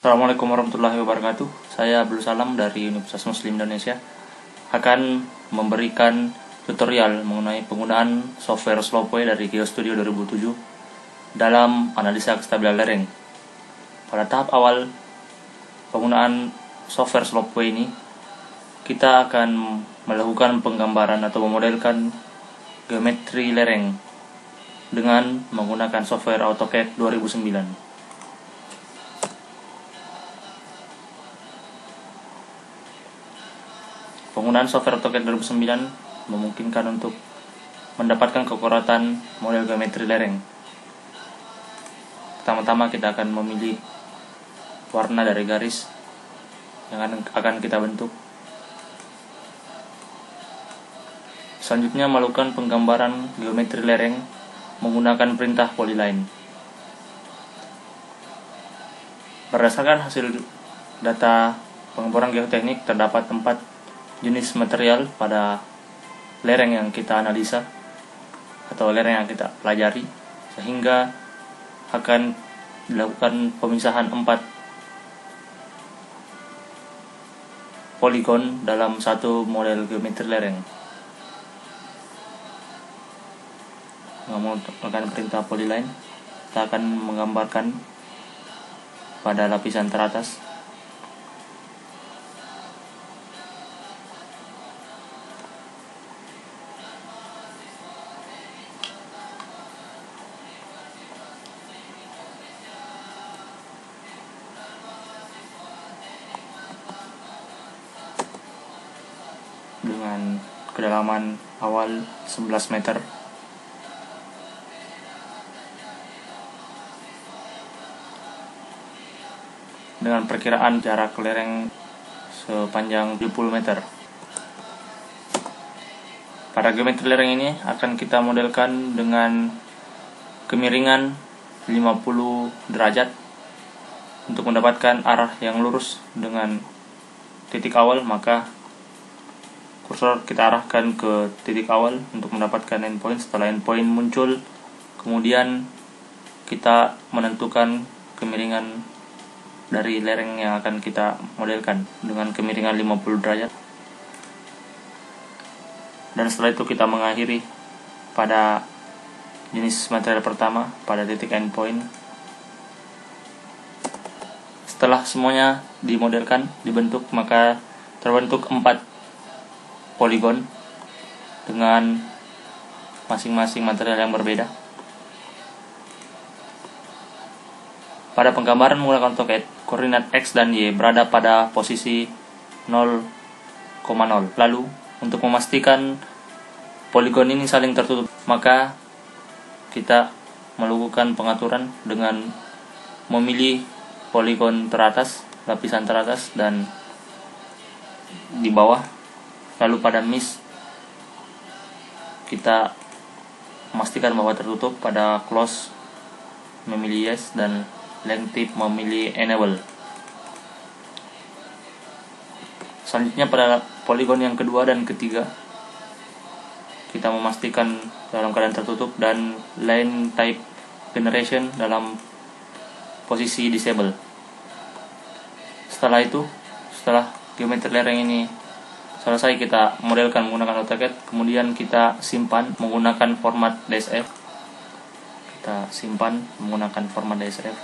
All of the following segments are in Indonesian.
Assalamualaikum warahmatullahi wabarakatuh. Saya Abdul Salam dari Universitas Muslim Indonesia akan memberikan tutorial mengenai penggunaan software Slopeway dari GeoStudio 2007 dalam analisa kestabilan lereng. Pada tahap awal penggunaan software Slopeway ini, kita akan melakukan penggambaran atau memodelkan geometri lereng dengan menggunakan software AutoCAD 2009. Penggunaan software AutoCAD 2009 memungkinkan untuk mendapatkan keakuratan model geometri lereng. Pertama-tama kita akan memilih warna dari garis yang akan kita bentuk. Selanjutnya melakukan penggambaran geometri lereng menggunakan perintah polyline. Berdasarkan hasil data pengeboran geoteknik, terdapat 4 jenis material pada lereng yang kita analisa atau lereng yang kita pelajari, sehingga akan dilakukan pemisahan 4 poligon dalam satu model geometri lereng. Menggunakan perintah polyline, kita akan menggambarkan pada lapisan teratas dengan kedalaman awal 11 meter. Dengan perkiraan jarak lereng sepanjang 70 meter. Pada geometri lereng ini akan kita modelkan dengan kemiringan 50 derajat untuk mendapatkan arah yang lurus dengan titik awal, maka kursor kita arahkan ke titik awal untuk mendapatkan endpoint. Setelah endpoint muncul, kemudian kita menentukan kemiringan dari lereng yang akan kita modelkan dengan kemiringan 50 derajat. Dan setelah itu kita mengakhiri pada jenis material pertama pada titik endpoint. Setelah semuanya dimodelkan, dibentuk, maka terbentuk 4 poligon dengan masing-masing material yang berbeda. Pada penggambaran menggunakan AutoCAD, koordinat X dan Y berada pada posisi 0,0. Lalu, untuk memastikan poligon ini saling tertutup, maka kita melakukan pengaturan dengan memilih poligon teratas, lapisan teratas, dan di bawah. Lalu pada mesh kita memastikan bahwa tertutup. Pada close memilih yes, dan length tip memilih enable. Selanjutnya pada poligon yang kedua dan ketiga, kita memastikan dalam keadaan tertutup dan line type generation dalam posisi disable. Setelah itu, setelah geometri lereng ini selesai kita modelkan menggunakan AutoCAD, kemudian kita simpan menggunakan format DSF. Kita simpan menggunakan format DSF.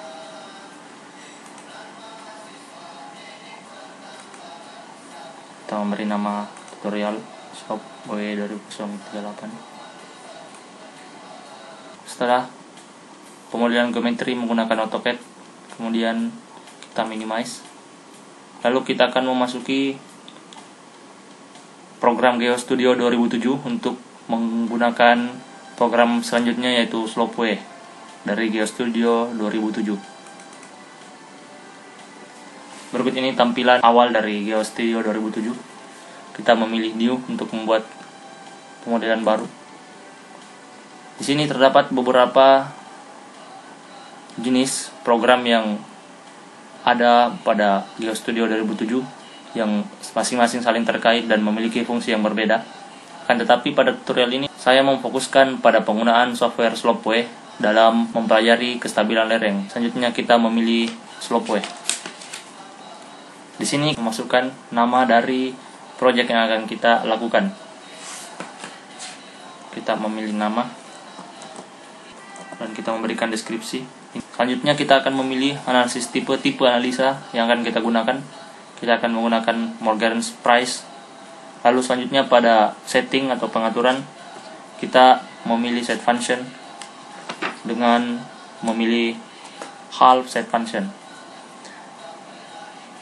Kita memberi nama tutorial Slopeway 2038. Setelah pemodelan geometri menggunakan AutoCAD, kemudian kita minimize. Lalu kita akan memasuki program GeoStudio 2007 untuk menggunakan program selanjutnya, yaitu Slopeway dari GeoStudio 2007. Berikut ini tampilan awal dari GeoStudio 2007. Kita memilih New untuk membuat pemodelan baru. Di sini terdapat beberapa jenis program yang ada pada GeoStudio 2007 yang masing-masing saling terkait dan memiliki fungsi yang berbeda. Akan tetapi pada tutorial ini saya memfokuskan pada penggunaan software Slopeway dalam mempelajari kestabilan lereng. Selanjutnya kita memilih Slopeway. Di sini memasukkan nama dari project yang akan kita lakukan. Kita memilih nama dan kita memberikan deskripsi. Selanjutnya kita akan memilih analisis tipe analisa yang akan kita gunakan. Kita akan menggunakan Morgan's Price. Lalu selanjutnya pada setting atau pengaturan, kita memilih set function dengan memilih half set function.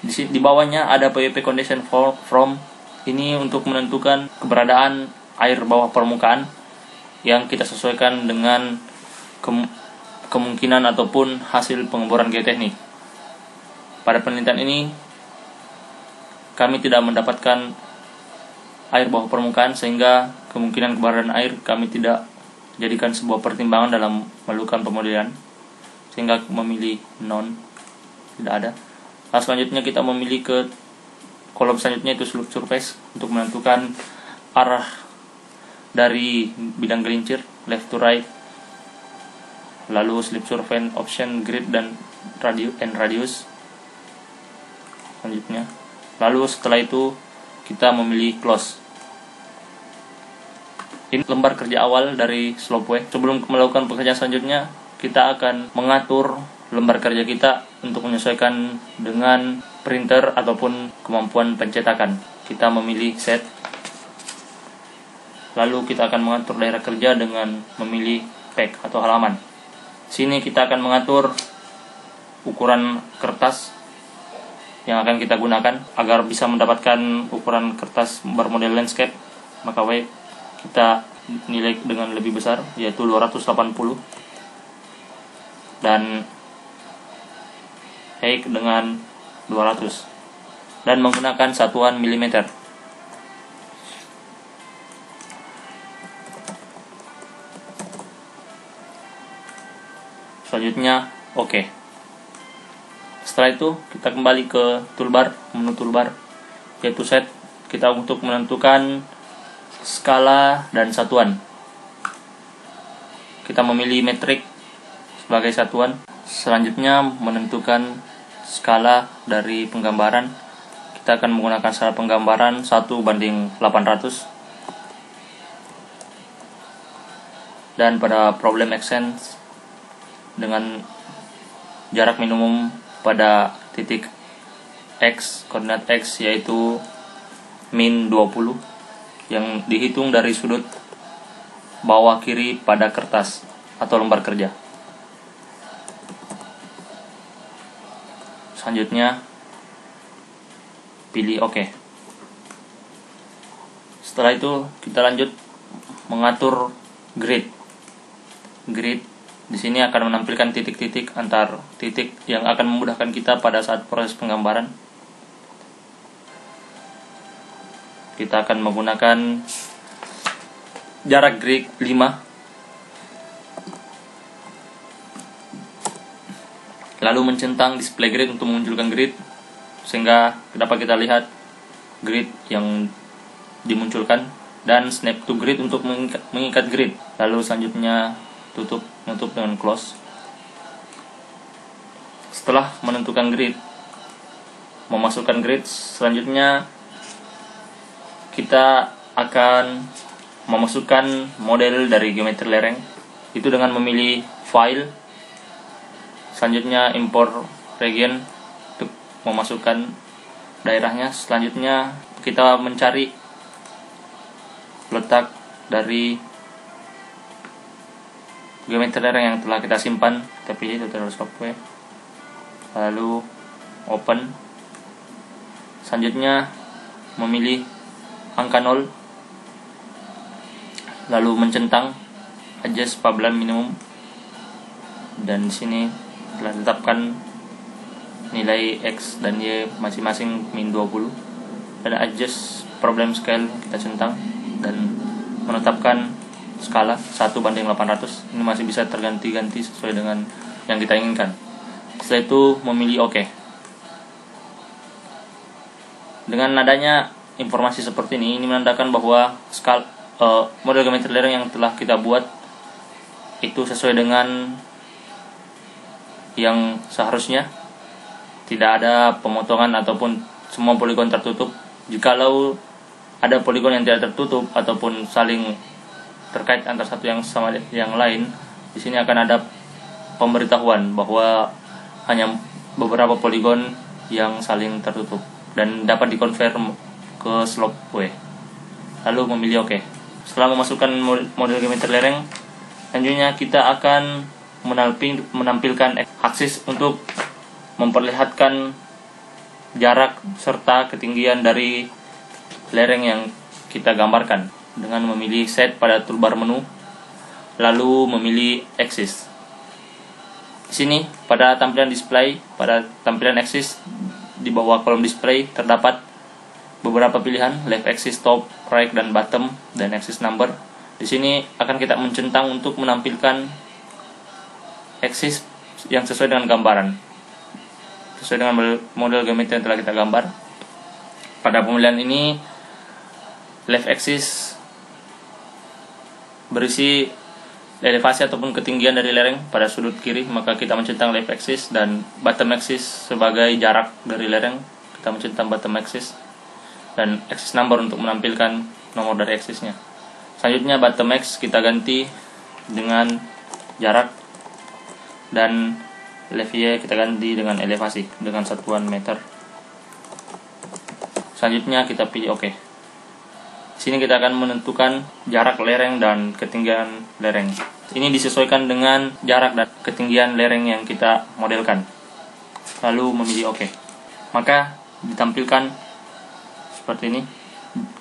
Di bawahnya ada PWP condition from. Ini untuk menentukan keberadaan air bawah permukaan yang kita sesuaikan dengan kemungkinan ataupun hasil pengeboran geoteknik. Pada penelitian ini kami tidak mendapatkan air bawah permukaan, sehingga kemungkinan keberadaan air kami tidak jadikan sebuah pertimbangan dalam melakukan pemodelan, sehingga memilih non, tidak ada. Nah, selanjutnya kita memilih ke kolom selanjutnya, itu slope surface, untuk menentukan arah dari bidang gelincir left to right. Lalu slip surface option, grid dan radius. Selanjutnya, lalu setelah itu kita memilih close. Ini lembar kerja awal dari Slopeway. Sebelum melakukan pekerjaan selanjutnya, kita akan mengatur lembar kerja kita untuk menyesuaikan dengan printer ataupun kemampuan pencetakan. Kita memilih set. Lalu kita akan mengatur daerah kerja dengan memilih page atau halaman. Sini kita akan mengatur ukuran kertas yang akan kita gunakan agar bisa mendapatkan ukuran kertas bermodel landscape. Maka kita nilai dengan lebih besar, yaitu 280, dan height dengan 200, dan menggunakan satuan milimeter. Selanjutnya oke. Setelah itu kita kembali ke toolbar, menu toolbar, yaitu set. Kita untuk menentukan skala dan satuan. Kita memilih metrik sebagai satuan. Selanjutnya menentukan skala dari penggambaran. Kita akan menggunakan skala penggambaran 1:800. Dan pada problem extents dengan jarak minimum pada titik X, koordinat X, yaitu min 20, yang dihitung dari sudut bawah kiri pada kertas atau lembar kerja. Selanjutnya pilih OK. Setelah itu kita lanjut mengatur grid. Di sini akan menampilkan titik-titik antar titik yang akan memudahkan kita pada saat proses penggambaran. Kita akan menggunakan jarak grid 5. Lalu mencentang display grid untuk memunculkan grid, sehingga dapat kita lihat grid yang dimunculkan, dan snap to grid untuk mengikat grid. Lalu selanjutnya tutup dengan close. Setelah menentukan grid, memasukkan grid, selanjutnya kita akan memasukkan model dari geometri lereng, itu dengan memilih file. Selanjutnya import region untuk memasukkan daerahnya. Selanjutnya kita mencari letak dari geometri lereng yang telah kita simpan. Kita pilih tutorial software, lalu open. Selanjutnya memilih angka 0, lalu mencentang adjust pablan minimum, dan di sini telah ditetapkan nilai X dan Y masing-masing min 20, dan adjust problem scale kita centang dan menetapkan skala 1:800. Ini masih bisa terganti-ganti sesuai dengan yang kita inginkan. Setelah itu memilih OK. Dengan adanya informasi seperti ini menandakan bahwa model geometri lereng yang telah kita buat itu sesuai dengan yang seharusnya. Tidak ada pemotongan ataupun semua poligon tertutup. Jikalau ada poligon yang tidak tertutup ataupun saling terkait antara satu yang sama yang lain, di sini akan ada pemberitahuan bahwa hanya beberapa poligon yang saling tertutup dan dapat dikonfirm ke Slopeway. Lalu memilih OK. Setelah memasukkan model geometri lereng, selanjutnya kita akan menampilkan aksis untuk memperlihatkan jarak serta ketinggian dari lereng yang kita gambarkan dengan memilih set pada toolbar menu, lalu memilih axis. Di sini pada tampilan display, pada tampilan axis di bawah kolom display terdapat beberapa pilihan, left axis, top, right, dan bottom, dan axis number. Di sini akan kita mencentang untuk menampilkan axis yang sesuai dengan gambaran, sesuai dengan model geometri yang telah kita gambar. Pada pemilihan ini, left axis berisi elevasi ataupun ketinggian dari lereng pada sudut kiri, maka kita mencentang left axis, dan bottom axis sebagai jarak dari lereng, kita mencentang bottom axis, dan axis number untuk menampilkan nomor dari axisnya. Selanjutnya bottom X kita ganti dengan jarak, dan left Y kita ganti dengan elevasi dengan satuan meter. Selanjutnya kita pilih OK. Di sini kita akan menentukan jarak lereng dan ketinggian lereng. Ini disesuaikan dengan jarak dan ketinggian lereng yang kita modelkan. Lalu memilih OK. Maka ditampilkan seperti ini.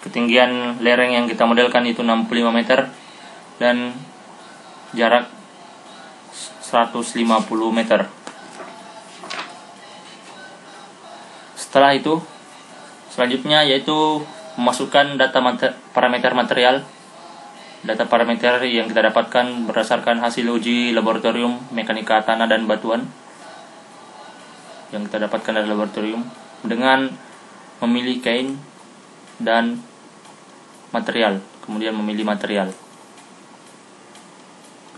Ketinggian lereng yang kita modelkan itu 65 meter dan jarak 150 meter. Setelah itu, selanjutnya yaitu memasukkan data parameter material. Data parameter yang kita dapatkan berdasarkan hasil uji laboratorium mekanika tanah dan batuan yang kita dapatkan dari laboratorium, dengan memilih kain dan material, kemudian memilih material.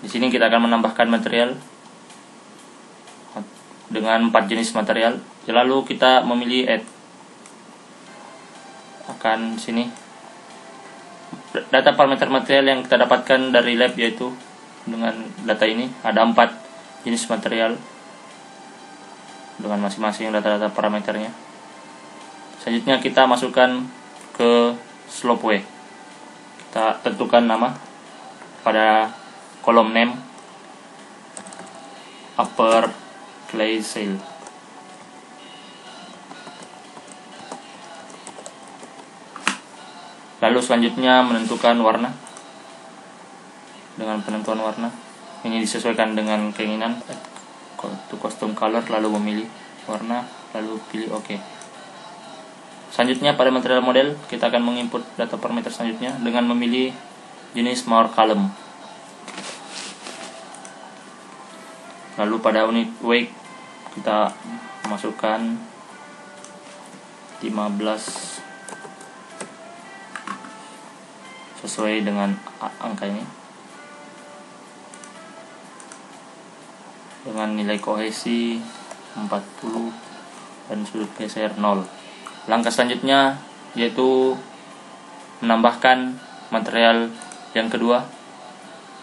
Di sini kita akan menambahkan material dengan 4 jenis material. Lalu kita memilih add. Akan sini data parameter material yang kita dapatkan dari lab, yaitu dengan data ini ada 4 jenis material dengan masing-masing data-data parameternya. Selanjutnya kita masukkan ke Slopeway. Kita tentukan nama pada kolom name, upper clay shale. Lalu selanjutnya menentukan warna. Dengan penentuan warna ini disesuaikan dengan keinginan, to custom color, lalu memilih warna, lalu pilih OK. Selanjutnya pada material model kita akan menginput data parameter selanjutnya dengan memilih jenis more column. Lalu pada unit weight kita masukkan 15 sesuai dengan angka ini, dengan nilai kohesi 40 dan sudut geser 0. Langkah selanjutnya yaitu menambahkan material yang kedua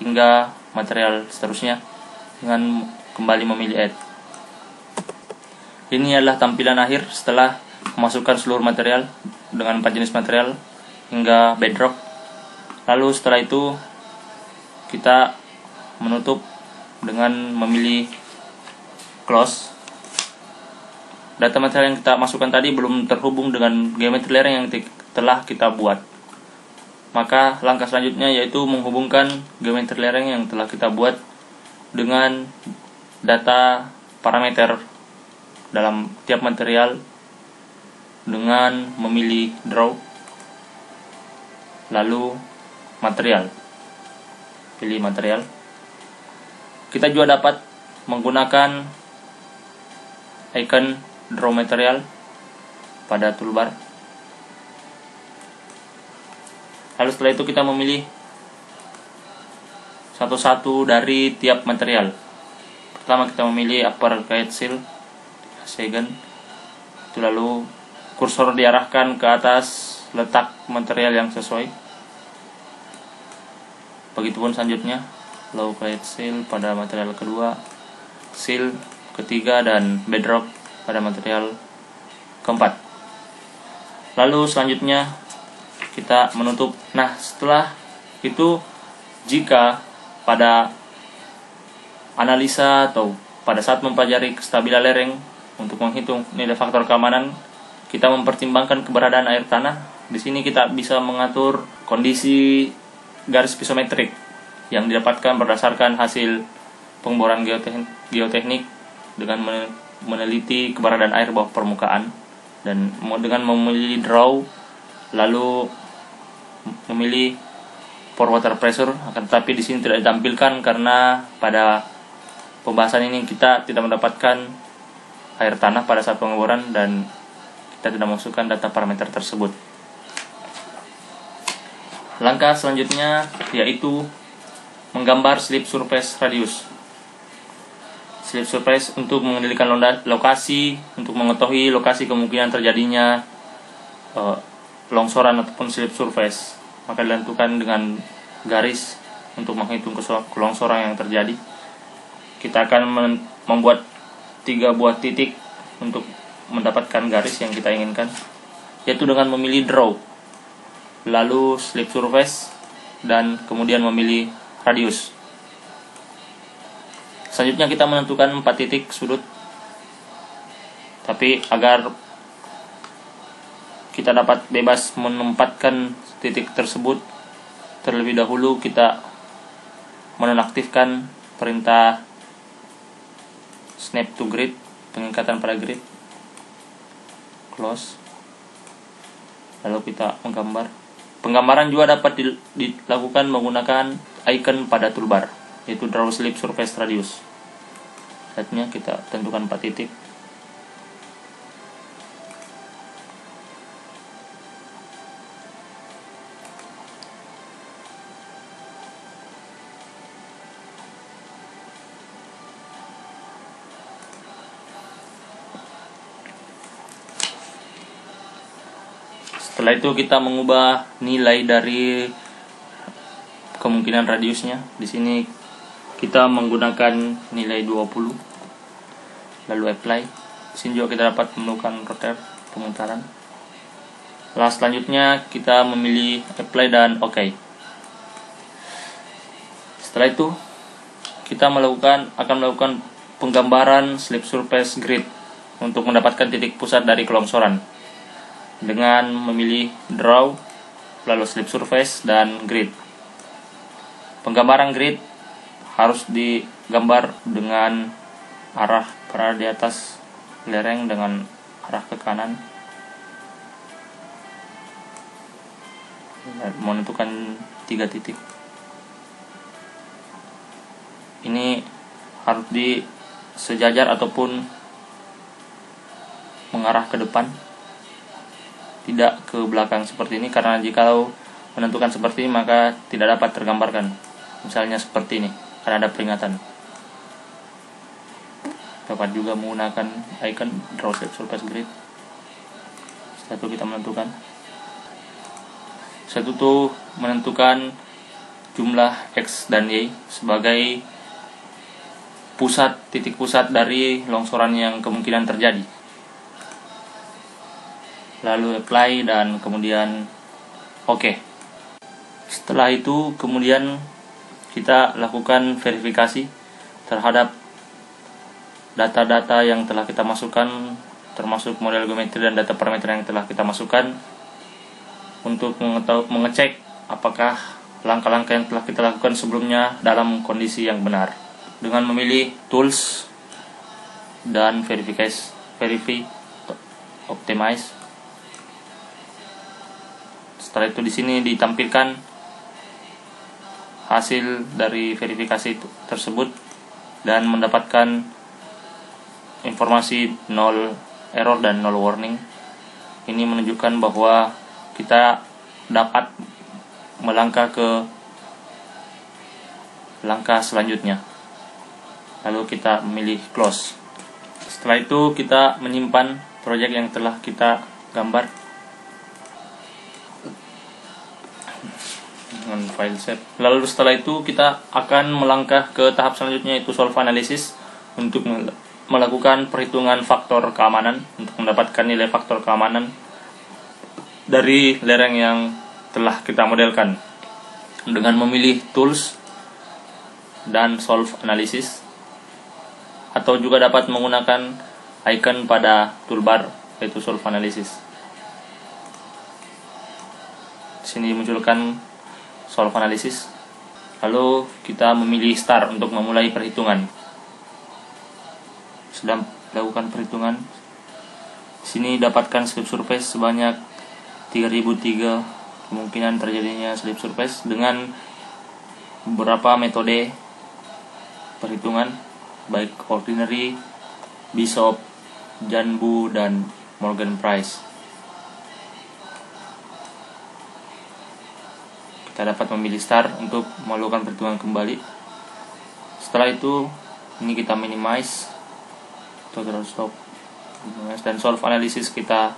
hingga material seterusnya dengan kembali memilih add. Ini adalah tampilan akhir setelah memasukkan seluruh material dengan 4 jenis material hingga bedrock. Lalu setelah itu kita menutup dengan memilih close. Data material yang kita masukkan tadi belum terhubung dengan geometri lereng yang telah kita buat. Maka langkah selanjutnya yaitu menghubungkan geometri lereng yang telah kita buat dengan data parameter dalam tiap material dengan memilih draw, lalu material, pilih material. Kita juga dapat menggunakan icon draw material pada toolbar. Lalu setelah itu kita memilih satu-satu dari tiap material. Pertama kita memilih upper guide seal second, itu lalu kursor diarahkan ke atas, letak material yang sesuai. Begitupun selanjutnya, low plate seal pada material kedua, seal ketiga, dan bedrock pada material keempat. Lalu selanjutnya kita menutup. Nah, setelah itu, jika pada analisa atau pada saat mempelajari kestabilan lereng untuk menghitung nilai faktor keamanan, kita mempertimbangkan keberadaan air tanah. Di sini kita bisa mengatur kondisi garis pisometrik yang didapatkan berdasarkan hasil pengeboran geoteknik dengan meneliti keberadaan air bawah permukaan, dan dengan memilih draw, lalu memilih for water pressure. Akan tetapi di sini tidak ditampilkan karena pada pembahasan ini kita tidak mendapatkan air tanah pada saat pengeboran dan kita tidak masukkan data parameter tersebut. Langkah selanjutnya yaitu menggambar slip surface radius. Slip surface untuk mengendalikan lokasi, untuk mengetahui lokasi kemungkinan terjadinya longsoran ataupun slip surface, maka ditentukan dengan garis untuk menghitung kelongsoran yang terjadi. Kita akan membuat 3 buah titik untuk mendapatkan garis yang kita inginkan, yaitu dengan memilih draw, lalu slip surface, dan kemudian memilih radius. Selanjutnya kita menentukan 4 titik sudut. Tapi agar kita dapat bebas menempatkan titik tersebut, terlebih dahulu kita menonaktifkan perintah snap to grid, pengikatan pada grid, close. Lalu kita menggambar. Penggambaran juga dapat dilakukan menggunakan icon pada toolbar, yaitu draw slip surface radius. Selanjutnya kita tentukan 4 titik. Setelah itu kita mengubah nilai dari kemungkinan radiusnya. Di sini kita menggunakan nilai 20. Lalu apply. Di sini juga kita dapat menemukan rotate, pemutaran. Lalu selanjutnya kita memilih apply dan OK. Setelah itu kita akan melakukan penggambaran slip surface grid untuk mendapatkan titik pusat dari kelongsoran dengan memilih draw, lalu slip surface, dan grid. Penggambaran grid harus digambar dengan arah berada di atas lereng dengan arah ke kanan, menentukan 3 titik. Ini harus sejajar ataupun mengarah ke depan, tidak ke belakang seperti ini, karena jika menentukan seperti ini maka tidak dapat tergambarkan. Misalnya seperti ini, karena ada peringatan. Dapat juga menggunakan icon draw slip surface grid. Setelah itu kita menentukan. Setelah itu menentukan jumlah X dan Y sebagai titik pusat dari longsoran yang kemungkinan terjadi. Lalu apply dan kemudian OK. Setelah itu kemudian kita lakukan verifikasi terhadap data-data yang telah kita masukkan, termasuk model geometri dan data parameter yang telah kita masukkan, untuk mengecek apakah langkah-langkah yang telah kita lakukan sebelumnya dalam kondisi yang benar, dengan memilih tools dan verify optimize. Setelah itu di sini ditampilkan hasil dari verifikasi tersebut dan mendapatkan informasi 0 error dan 0 warning. Ini menunjukkan bahwa kita dapat melangkah ke langkah selanjutnya. Lalu kita memilih close. Setelah itu kita menyimpan proyek yang telah kita gambar dengan file shape. Lalu setelah itu kita akan melangkah ke tahap selanjutnya, yaitu solve analysis, untuk melakukan perhitungan faktor keamanan untuk mendapatkan nilai faktor keamanan dari lereng yang telah kita modelkan dengan memilih tools dan solve analysis, atau juga dapat menggunakan icon pada toolbar yaitu solve analysis. Di sini dimunculkan solve analysis. Lalu kita memilih start untuk memulai perhitungan. Sudah melakukan perhitungan. Di sini dapatkan slip surface sebanyak 3003, kemungkinan terjadinya slip surface dengan beberapa metode perhitungan, baik ordinary, Bishop, Janbu, dan Morgan Price. Kita dapat memilih start untuk melakukan perhitungan kembali. Setelah itu, ini kita minimize, total stop, dan solve analysis kita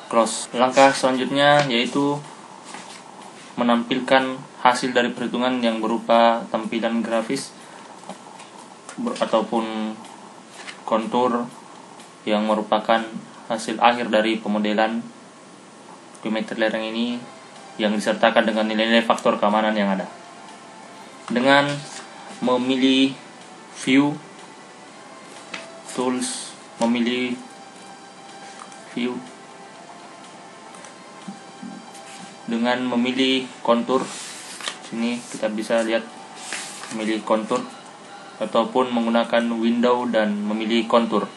close. Langkah selanjutnya yaitu menampilkan hasil dari perhitungan yang berupa tampilan grafis ataupun kontur yang merupakan hasil akhir dari pemodelan geometri lereng ini, yang disertakan dengan nilai-nilai faktor keamanan yang ada. Dengan memilih view, tools, memilih view, dengan memilih kontur, sini kita bisa lihat memilih kontur, ataupun menggunakan window dan memilih kontur.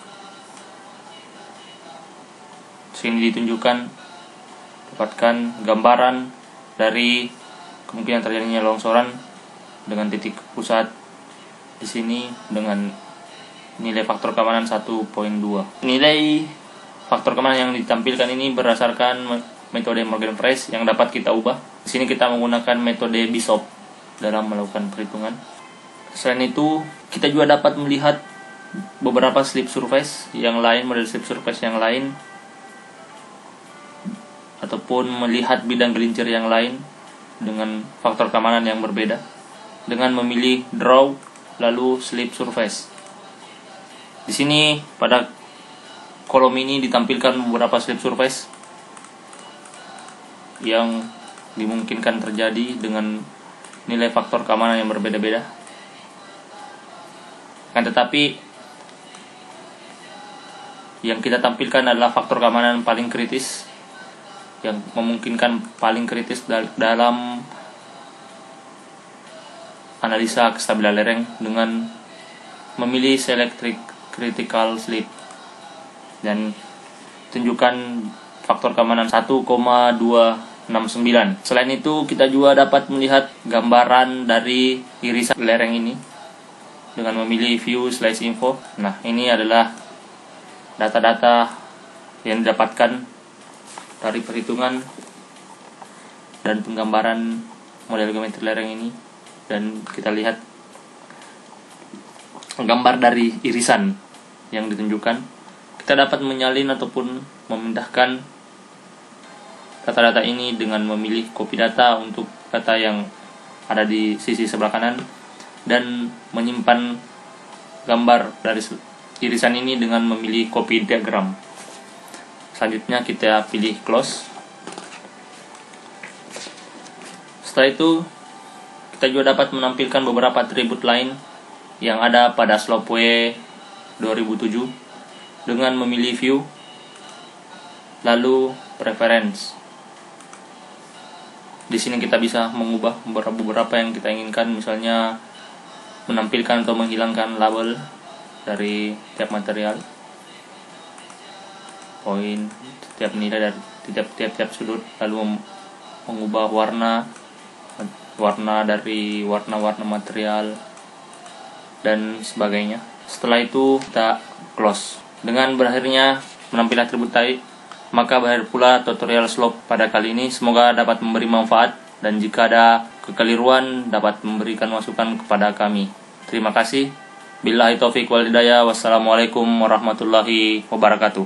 Sini ditunjukkan dapatkan gambaran dari kemungkinan terjadinya longsoran dengan titik pusat di sini dengan nilai faktor keamanan 1.2. Nilai faktor keamanan yang ditampilkan ini berdasarkan metode Morgan Price yang dapat kita ubah. Di sini kita menggunakan metode Bishop dalam melakukan perhitungan. Selain itu, kita juga dapat melihat beberapa slip surface yang lain, model slip surface yang lain, ataupun melihat bidang gelincir yang lain dengan faktor keamanan yang berbeda dengan memilih draw lalu slip surface. Di sini pada kolom ini ditampilkan beberapa slip surface yang dimungkinkan terjadi dengan nilai faktor keamanan yang berbeda-beda. Kan tetapi yang kita tampilkan adalah faktor keamanan paling kritis, yang memungkinkan paling kritis dalam analisa kestabilan lereng dengan memilih select critical slip dan tunjukkan faktor keamanan 1,269. Selain itu, kita juga dapat melihat gambaran dari irisan lereng ini dengan memilih view slice info. Nah, ini adalah data-data yang didapatkan dari perhitungan dan penggambaran model geometri lereng ini, dan kita lihat gambar dari irisan yang ditunjukkan. Kita dapat menyalin ataupun memindahkan data-data ini dengan memilih copy data untuk data yang ada di sisi sebelah kanan, dan menyimpan gambar dari irisan ini dengan memilih copy diagram. Selanjutnya kita pilih close. Setelah itu kita juga dapat menampilkan beberapa atribut lain yang ada pada Slopeway 2007 dengan memilih view lalu preference. Di sini kita bisa mengubah beberapa yang kita inginkan, misalnya menampilkan atau menghilangkan label dari tiap material, poin, tiap nilai dari tiap sudut, lalu mengubah warna dari warna-warna material dan sebagainya. Setelah itu kita close. Dengan berakhirnya menampilkan atribut tadi, maka berakhir pula tutorial slope pada kali ini. Semoga dapat memberi manfaat, dan jika ada kekeliruan dapat memberikan masukan kepada kami. Terima kasih. Billahi taufiq wal hidayah. Wassalamualaikum warahmatullahi wabarakatuh.